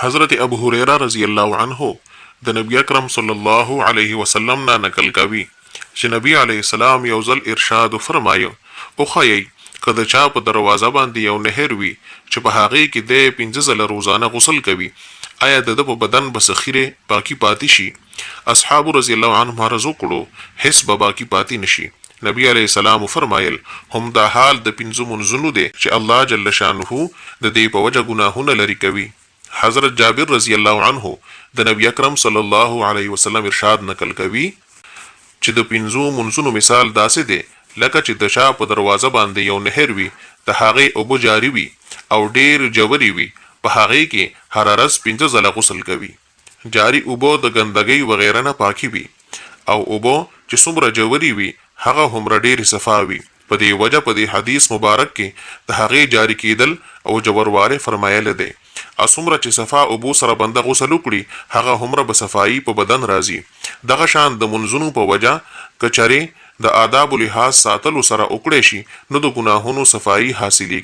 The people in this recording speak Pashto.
حضرت ابو هريره رضی الله عنه د نبی اکرم صلی الله علیه وسلم نه نقل کوي چې نبی علیه السلام یو ځل ارشاد فرمایو او خی کله چا په دروازه باندې یو نهر وي چې په هغه کې د 15 ځله روزانه غسل کوي آیا د په بدن بسخیره باقی پاتې شي اصحاب رضی الله عنهم رزو کړو حس به باقی پاتې نشي نبی علیہ السلام فرمایل هم دا حال د 15 منځونو دی چې الله جل شانه د دې په وجه ګناهونه لري کوي حضرت جابر رضی الله عنه د نبی اکرم صلی الله علیه وسلم ارشاد نقل کوي چې د 15 منځونو مثال داسې دی لکه چې د شا په دروازه باندې یو نهر وي د هغه اوبو جاری وي او ډیر جوړی وي په هغه کې هر ورځ 15 ځله غسل کوي جاری اوبو د ګندګۍ وغیرہ نه پاکي وي او اوبو چې څومره جوړی وي هغه هم ډیر صفاوي په دې وجه په دې حدیث مبارک کې د هغه جاری کېدل او جوړواله فرمایله ده اسمره چې صفا او بو سره بنده غسل وکړي هغه همره به صفائی په بدن راځي دغه شان د منځونو په وجه کچره د آداب لحاظ ساتلو سره وکړي شي نو د ګناهونو صفائی حاصلېږي